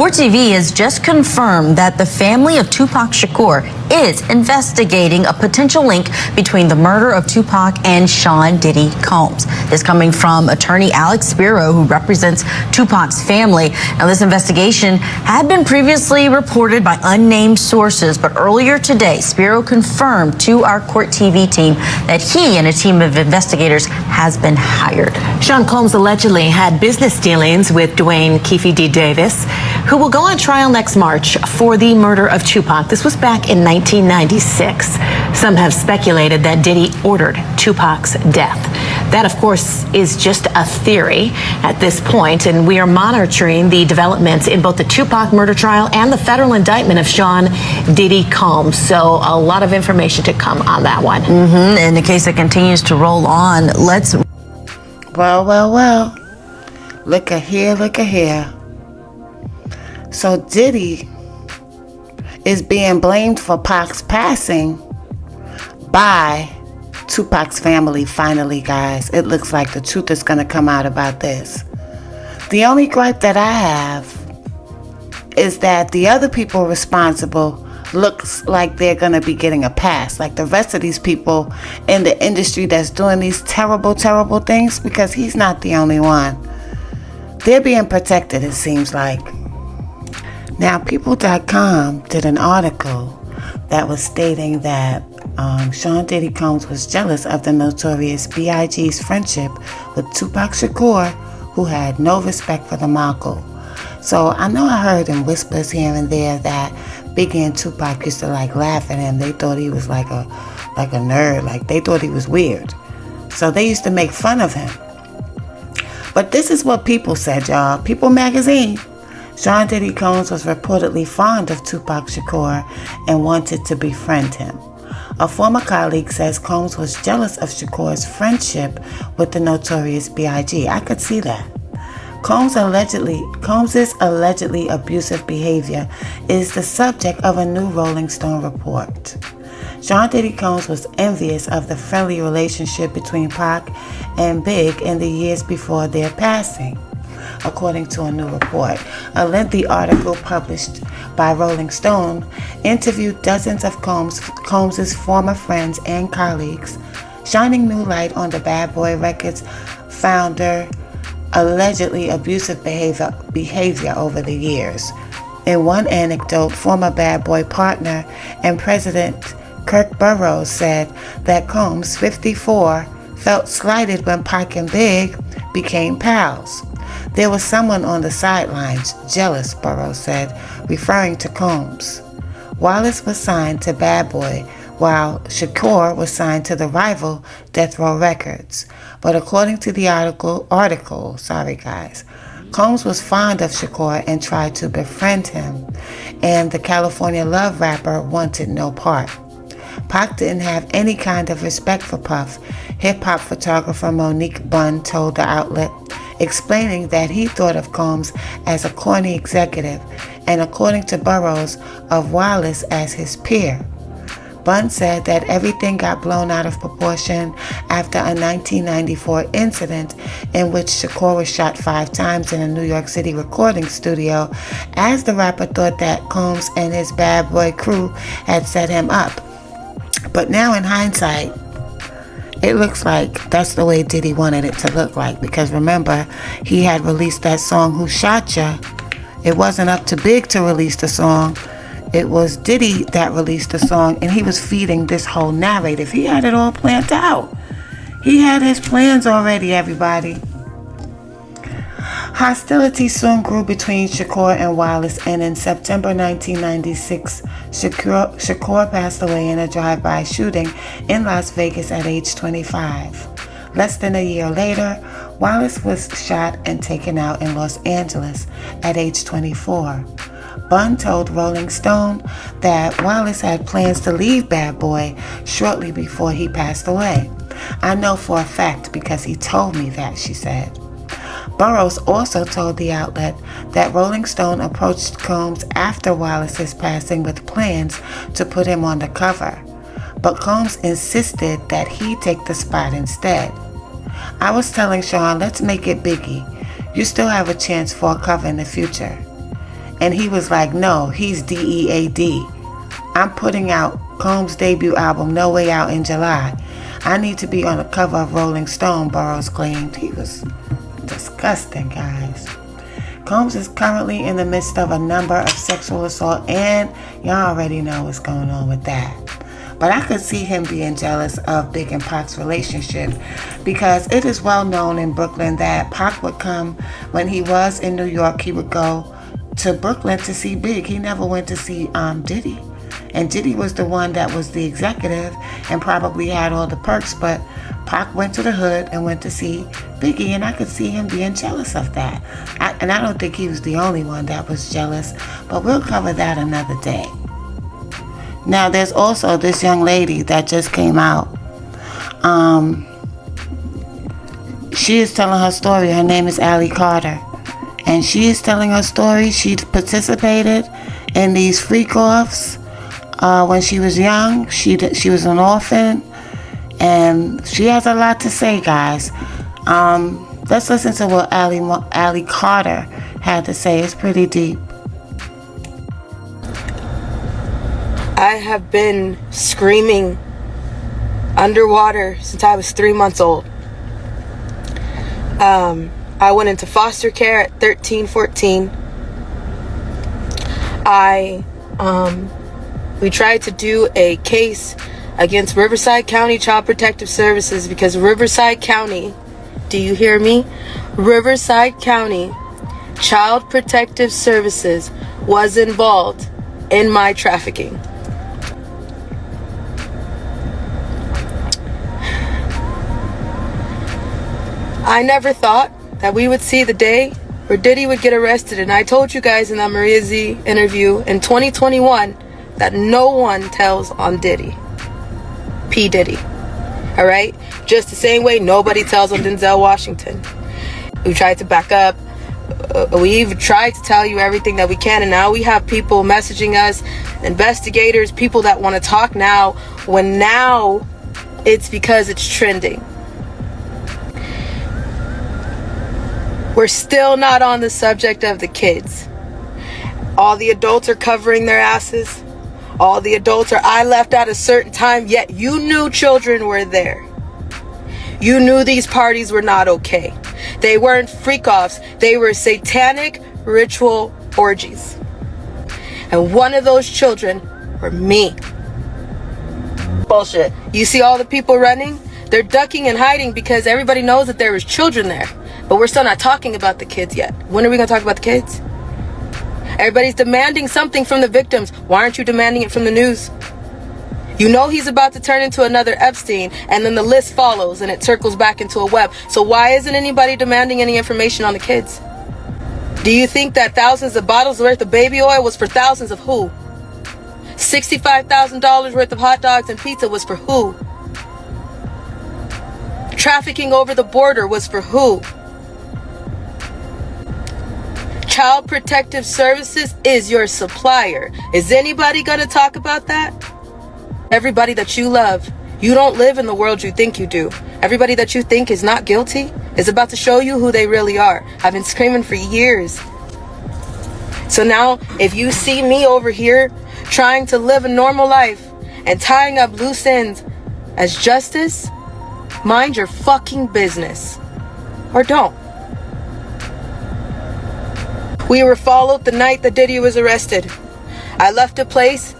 Court TV has just confirmed that the family of Tupac Shakur is investigating a potential link between the murder of Tupac and Sean Diddy Combs. This coming from attorney Alex Spiro, who represents Tupac's family. Now, this investigation had been previously reported by unnamed sources, but earlier today, Spiro confirmed to our Court TV team that he and a team of investigators has been hired. Sean Combs allegedly had business dealings with Dwayne Keefe D. Davis, who will go on trial next March for the murder of Tupac. This was back in 1996. Some have speculated that Diddy ordered Tupac's death. That, of course, is just a theory at this point, and we are monitoring the developments in both the Tupac murder trial and the federal indictment of Sean Diddy Combs. So a lot of information to come on that one. And the case that continues to roll on. Well. Look at here. So Diddy is being blamed for Pac's passing by Tupac's family. Finally, guys, it looks like the truth is going to come out about this. The only gripe that I have is that the other people responsible looks like they're going to be getting a pass, like the rest of these people in the industry that's doing these terrible things, because he's not the only one. They're being protected, it seems like. Now, People.com did an article that was stating that Sean Diddy Combs was jealous of the notorious B.I.G.'s friendship with Tupac Shakur, who had no respect for the Malcolm. So I know I heard in whispers here and there that Biggie and Tupac used to laugh at him. They thought he was like a nerd, like they thought he was weird. So they used to make fun of him. But this is what People said, y'all. People magazine. Sean Diddy Combs was reportedly fond of Tupac Shakur and wanted to befriend him. A former colleague says Combs was jealous of Shakur's friendship with the notorious B.I.G. I could see that. Combs' allegedly abusive behavior is the subject of a new Rolling Stone report. Sean Diddy Combs was envious of the friendly relationship between Pac and Big in the years before their passing, according to a new report. A lengthy article published by Rolling Stone interviewed dozens of Combs' former friends and colleagues, shining new light on the Bad Boy Records founder allegedly abusive behavior over the years. In one anecdote, former Bad Boy partner and president Kirk Burroughs said that Combs, 54, felt slighted when Pac and Big became pals. There was someone on the sidelines, jealous, Burroughs said, referring to Combs. Wallace was signed to Bad Boy, while Shakur was signed to the rival Death Row Records. But according to the article, Combs was fond of Shakur and tried to befriend him, and the California Love rapper wanted no part. Pac didn't have any kind of respect for Puff, hip-hop photographer Monique Bunn told the outlet, explaining that he thought of Combs as a corny executive and, according to Burroughs, of Wallace as his peer. Bunn said that everything got blown out of proportion after a 1994 incident in which Shakur was shot 5 times in a New York City recording studio, as the rapper thought that Combs and his Bad Boy crew had set him up. But now in hindsight, it looks like that's the way Diddy wanted it to look like, because remember, he had released that song, Who Shot Ya? It wasn't up to Big to release the song. It was Diddy that released the song, and he was feeding this whole narrative. He had it all planned out. He had his plans already, everybody. Hostility soon grew between Shakur and Wallace, and in September 1996, Shakur passed away in a drive-by shooting in Las Vegas at age 25. Less than a year later, Wallace was shot and taken out in Los Angeles at age 24. Bunn told Rolling Stone that Wallace had plans to leave Bad Boy shortly before he passed away. I know for a fact because he told me that, she said. Burroughs also told the outlet that Rolling Stone approached Combs after Wallace's passing with plans to put him on the cover, but Combs insisted that he take the spot instead. I was telling Sean, let's make it Biggie. You still have a chance for a cover in the future. And he was like, no, he's DEAD. I'm putting out Combs' debut album, No Way Out, in July. I need to be on the cover of Rolling Stone, Burroughs claimed. He was disgusting, guys. Combs is currently in the midst of a number of sexual assault, and y'all already know what's going on with that. But I could see him being jealous of Big and Pac's relationship, because it is well known in Brooklyn that Pac would come when he was in New York. He would go to Brooklyn to see Big. He never went to see Diddy. And Diddy was the one that was the executive and probably had all the perks, but Pac went to the hood and went to see Biggie, and I could see him being jealous of that. And I don't think he was the only one that was jealous, but we'll cover that another day. Now, there's also this young lady that just came out. She is telling her story. Her name is Allie Carter. And she is telling her story. She participated in these freak-offs when she was young. She was an orphan. And she has a lot to say, guys. Let's listen to what Allie Carter had to say. It's pretty deep. I have been screaming underwater since I was 3 months old. I went into foster care at 13, 14. We tried to do a case against Riverside County Child Protective Services because Riverside County, do you hear me? Riverside County Child Protective Services was involved in my trafficking. I never thought that we would see the day where Diddy would get arrested, and I told you guys in that Maria Z interview in 2021 that no one tells on Diddy. P. Diddy. Alright? Just the same way nobody tells on Denzel Washington. We tried to back up. We even tried to tell you everything that we can, and now we have people messaging us, investigators, people that want to talk now, when now it's because it's trending. We're still not on the subject of the kids. All the adults are covering their asses. All the adults are, I left at a certain time, yet you knew children were there. You knew these parties were not okay. They weren't freak-offs. They were satanic ritual orgies. And one of those children were me. Bullshit. You see all the people running? They're ducking and hiding because everybody knows that there was children there. But we're still not talking about the kids yet. When are we going to talk about the kids? Everybody's demanding something from the victims. Why aren't you demanding it from the news? You know he's about to turn into another Epstein, and then the list follows and it circles back into a web. So why isn't anybody demanding any information on the kids? Do you think that thousands of bottles worth of baby oil was for thousands of who? $65,000 worth of hot dogs and pizza was for who? Trafficking over the border was for who? Child Protective Services is your supplier. Is anybody going to talk about that? Everybody that you love. You don't live in the world you think you do. Everybody that you think is not guilty is about to show you who they really are. I've been screaming for years. So now, if you see me over here trying to live a normal life and tying up loose ends as justice, mind your fucking business. Or don't. We were followed the night that Diddy was arrested. I left a place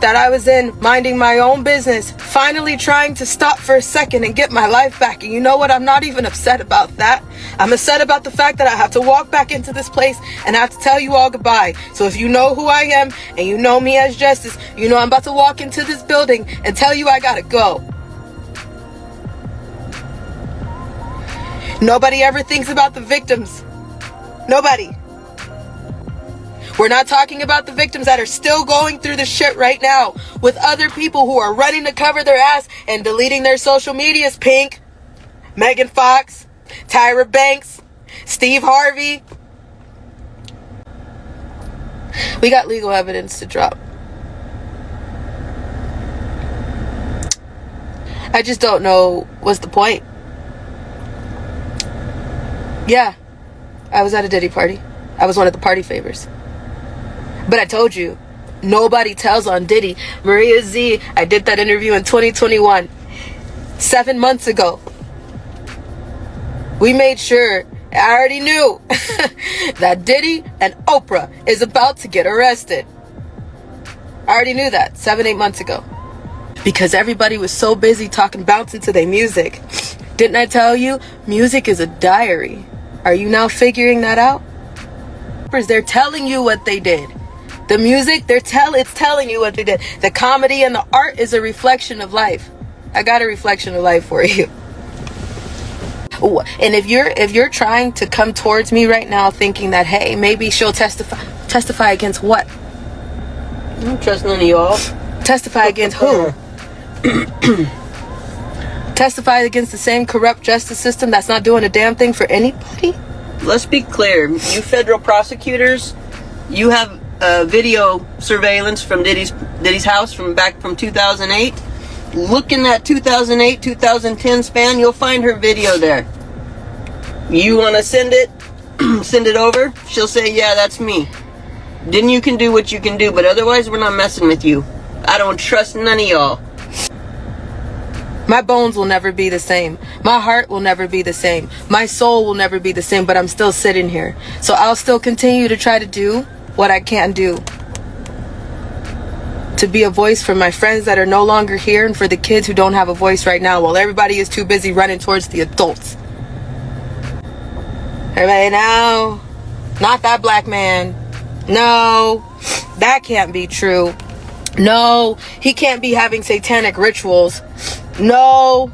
that I was in, minding my own business, finally trying to stop for a second and get my life back. And you know what? I'm not even upset about that. I'm upset about the fact that I have to walk back into this place and I have to tell you all goodbye. So if you know who I am and you know me as Justice, you know I'm about to walk into this building and tell you I gotta go. Nobody ever thinks about the victims. Nobody. We're not talking about the victims that are still going through the shit right now with other people who are running to cover their ass and deleting their social medias. Pink, Megan Fox, Tyra Banks, Steve Harvey. We got legal evidence to drop. I just don't know what's the point. Yeah. I was at a Diddy party. I was one of the party favors. But I told you, nobody tells on Diddy. Maria Z, I did that interview in 2021. 7 months ago. We made sure, I already knew, that Diddy and Oprah is about to get arrested. I already knew that 7-8 months ago. Because everybody was so busy talking, bouncing to their music. Didn't I tell you? Music is a diary. Are you now figuring that out? They're telling you what they did. The music, it's telling you what they did. The comedy and the art is a reflection of life. I got a reflection of life for you. And if you're trying to come towards me right now thinking that, hey, maybe she'll testify against what? I don't trust none of y'all. Testify against who? Testify against the same corrupt justice system that's not doing a damn thing for anybody? Let's be clear. You federal prosecutors, you have video surveillance from Diddy's house from back from 2008. Look in that 2008-2010 span, you'll find her video there. You want to send it? Send it over? She'll say, yeah, that's me. Then you can do what you can do, but otherwise we're not messing with you. I don't trust none of y'all. My bones will never be the same. My heart will never be the same. My soul will never be the same, but I'm still sitting here. So I'll still continue to try to do what I can do. To be a voice for my friends that are no longer here and for the kids who don't have a voice right now while everybody is too busy running towards the adults. Everybody now, not that black man. No, that can't be true. No, he can't be having satanic rituals. No,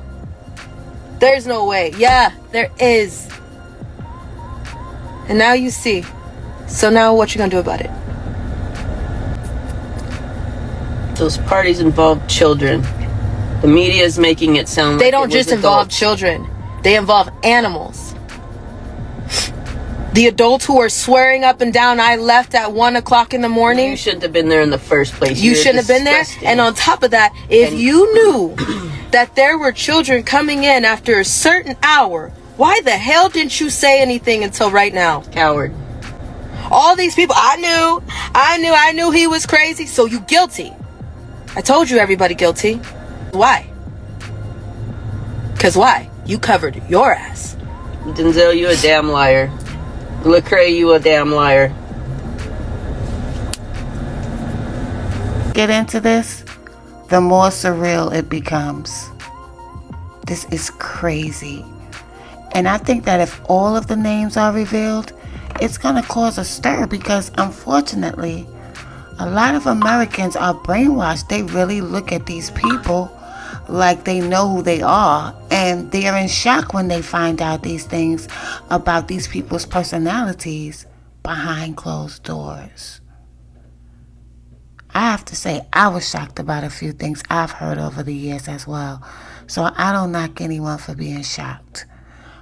there's no way. Yeah, there is. And now you see. So now what you gonna do about it? Those parties involve children. The media is making it sound like they don't just involve adults. children. They involve animals. The adults who are swearing up and down, I left at 1 o'clock in the morning. You shouldn't have been there in the first place. You shouldn't have been there. And on top of that, if you knew that there were children coming in after a certain hour, why the hell didn't you say anything until right now? Coward. All these people, I knew he was crazy, so you guilty. I told you everybody guilty. Why? Because why? You covered your ass. Denzel, you a damn liar. Lecrae, you a damn liar. Get into this, the more surreal it becomes. This is crazy. And I think that if all of the names are revealed, it's going to cause a stir because unfortunately, a lot of Americans are brainwashed. They really look at these people like they know who they are, and they are in shock when they find out these things about these people's personalities behind closed doors. I have to say, I was shocked about a few things I've heard over the years as well. So I don't knock anyone for being shocked.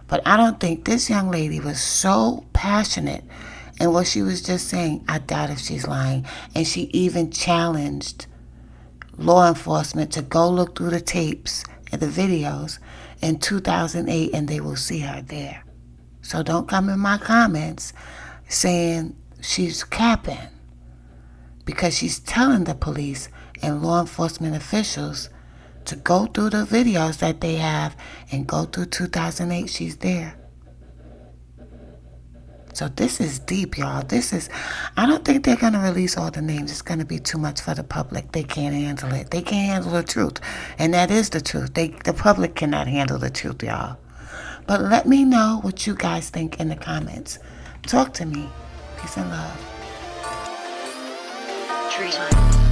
But I don't think this young lady was so passionate in what she was just saying. I doubt if she's lying. And she even challenged law enforcement to go look through the tapes and the videos in 2008 and they will see her there. So don't come in my comments saying she's capping, because she's telling the police and law enforcement officials to go through the videos that they have and go through 2008. She's there. So this is deep, y'all. I don't think they're going to release all the names. It's going to be too much for the public. They can't handle it. They can't handle the truth. And that is the truth. The public cannot handle the truth, y'all. But let me know what you guys think in the comments. Talk to me. Peace and love. Treatment.